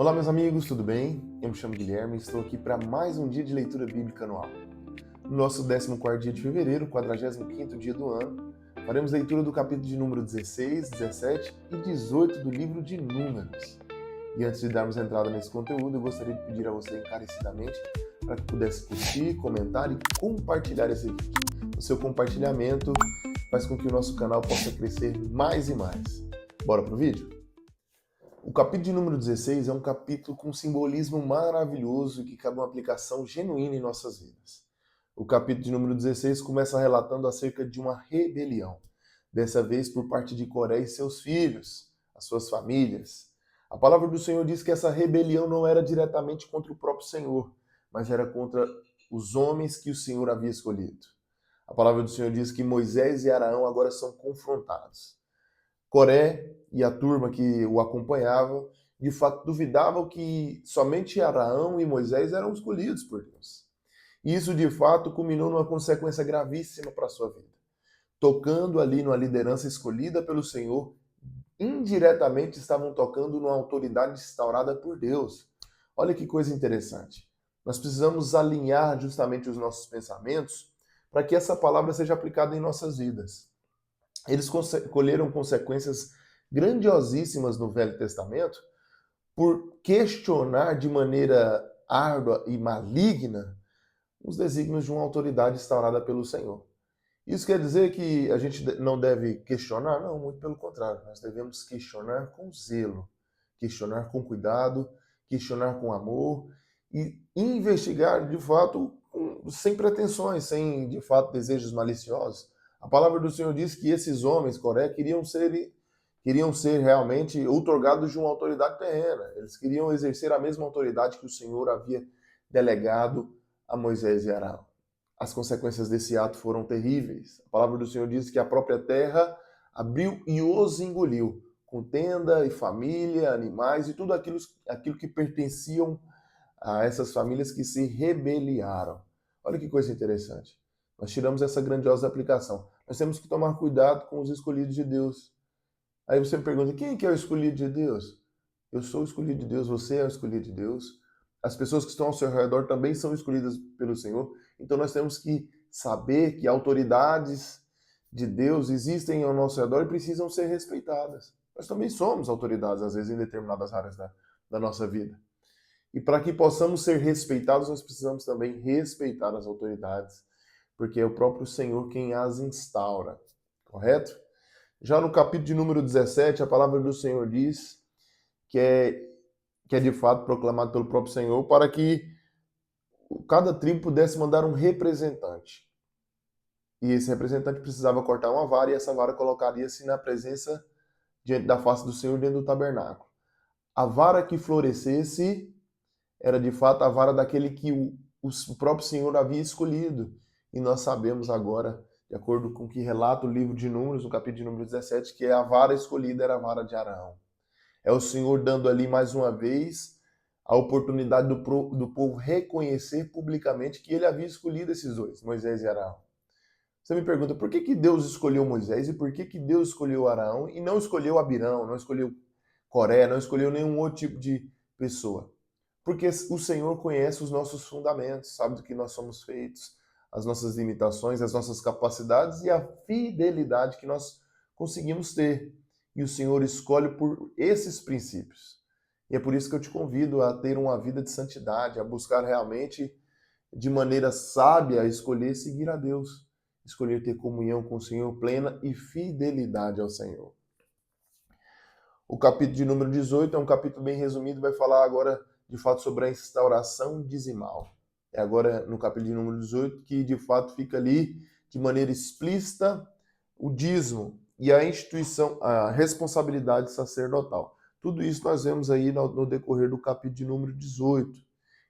Olá, meus amigos, tudo bem? Eu me chamo Guilherme e estou aqui para mais um dia de leitura bíblica anual. No nosso 14º dia de fevereiro, 45º dia do ano, faremos leitura do capítulo de número 16, 17 e 18 do livro de Números. E antes de darmos entrada nesse conteúdo, eu gostaria de pedir a você encarecidamente para que pudesse curtir, comentar e compartilhar esse vídeo. O seu compartilhamento faz com que o nosso canal possa crescer mais e mais. Bora pro vídeo? O capítulo de número 16 é um capítulo com um simbolismo maravilhoso que cabe uma aplicação genuína em nossas vidas. O capítulo de número 16 começa relatando acerca de uma rebelião, dessa vez por parte de Coré e seus filhos, as suas famílias. A palavra do Senhor diz que essa rebelião não era diretamente contra o próprio Senhor, mas era contra os homens que o Senhor havia escolhido. A palavra do Senhor diz que Moisés e Arão agora são confrontados. Coré e a turma que o acompanhava, de fato, duvidavam que somente Arão e Moisés eram escolhidos por Deus. E isso, de fato, culminou numa consequência gravíssima para a sua vida. Tocando ali numa liderança escolhida pelo Senhor, indiretamente estavam tocando numa autoridade instaurada por Deus. Olha que coisa interessante. Nós precisamos alinhar justamente os nossos pensamentos para que essa palavra seja aplicada em nossas vidas. Eles colheram consequências grandiosíssimas no Velho Testamento por questionar de maneira árdua e maligna os desígnios de uma autoridade instaurada pelo Senhor. Isso quer dizer que a gente não deve questionar? Não, muito pelo contrário. Nós devemos questionar com zelo, questionar com cuidado, questionar com amor e investigar de fato sem pretensões, sem de fato desejos maliciosos. A palavra do Senhor diz que esses homens, Coré, queriam ser realmente outorgados de uma autoridade terrena. Eles queriam exercer a mesma autoridade que o Senhor havia delegado a Moisés e Arão. As consequências desse ato foram terríveis. A palavra do Senhor diz que a própria terra abriu e os engoliu, com tenda e família, animais e tudo aquilo que pertenciam a essas famílias que se rebeliaram. Olha que coisa interessante. Nós tiramos essa grandiosa aplicação. Nós temos que tomar cuidado com os escolhidos de Deus. Aí você me pergunta, quem que é o escolhido de Deus? Eu sou o escolhido de Deus, você é o escolhido de Deus. As pessoas que estão ao seu redor também são escolhidas pelo Senhor. Então nós temos que saber que autoridades de Deus existem ao nosso redor e precisam ser respeitadas. Nós também somos autoridades, às vezes, em determinadas áreas da nossa vida. E para que possamos ser respeitados, nós precisamos também respeitar as autoridades, porque é o próprio Senhor quem as instaura, correto? Já no capítulo de número 17, a palavra do Senhor diz que é de fato proclamado pelo próprio Senhor para que cada tribo pudesse mandar um representante. E esse representante precisava cortar uma vara e essa vara colocaria-se na presença diante da face do Senhor dentro do tabernáculo. A vara que florescesse era de fato a vara daquele que o próprio Senhor havia escolhido. E nós sabemos agora, de acordo com o que relata o livro de Números, no capítulo de número 17, que a vara escolhida era a vara de Arão. É o Senhor dando ali mais uma vez a oportunidade do povo reconhecer publicamente que ele havia escolhido esses dois, Moisés e Arão. Você me pergunta, por que Deus escolheu Moisés e por que Deus escolheu Arão e não escolheu Abirão, não escolheu Coré, não escolheu nenhum outro tipo de pessoa? Porque o Senhor conhece os nossos fundamentos, sabe do que nós somos feitos, as nossas limitações, as nossas capacidades e a fidelidade que nós conseguimos ter. E o Senhor escolhe por esses princípios. E é por isso que eu te convido a ter uma vida de santidade, a buscar realmente, de maneira sábia, escolher seguir a Deus, escolher ter comunhão com o Senhor plena e fidelidade ao Senhor. O capítulo de número 18 é um capítulo bem resumido, vai falar agora de fato sobre a instauração dizimal. É agora no capítulo de número 18 que de fato fica ali de maneira explícita o dízimo e a instituição, a responsabilidade sacerdotal. Tudo isso nós vemos aí no decorrer do capítulo de número 18.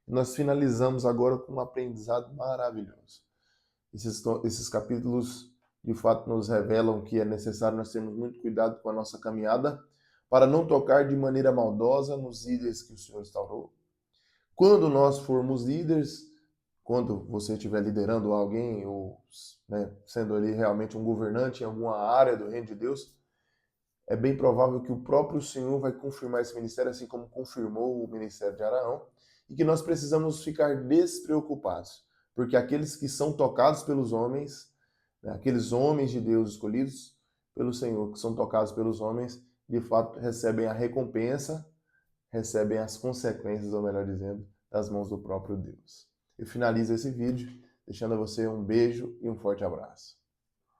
Nós finalizamos agora com um aprendizado maravilhoso. Esses capítulos de fato nos revelam que é necessário nós termos muito cuidado com a nossa caminhada para não tocar de maneira maldosa nos líderes que o Senhor instaurou. Quando nós formos líderes, quando você estiver liderando alguém, ou sendo ali realmente um governante em alguma área do reino de Deus, é bem provável que o próprio Senhor vai confirmar esse ministério, assim como confirmou o ministério de Araão, e que nós precisamos ficar despreocupados, porque aqueles que são tocados pelos homens, né, aqueles homens de Deus escolhidos pelo Senhor, que são tocados pelos homens, de fato recebem a recompensa, recebem as consequências, ou melhor dizendo, das mãos do próprio Deus. Eu finalizo esse vídeo deixando a você um beijo e um forte abraço.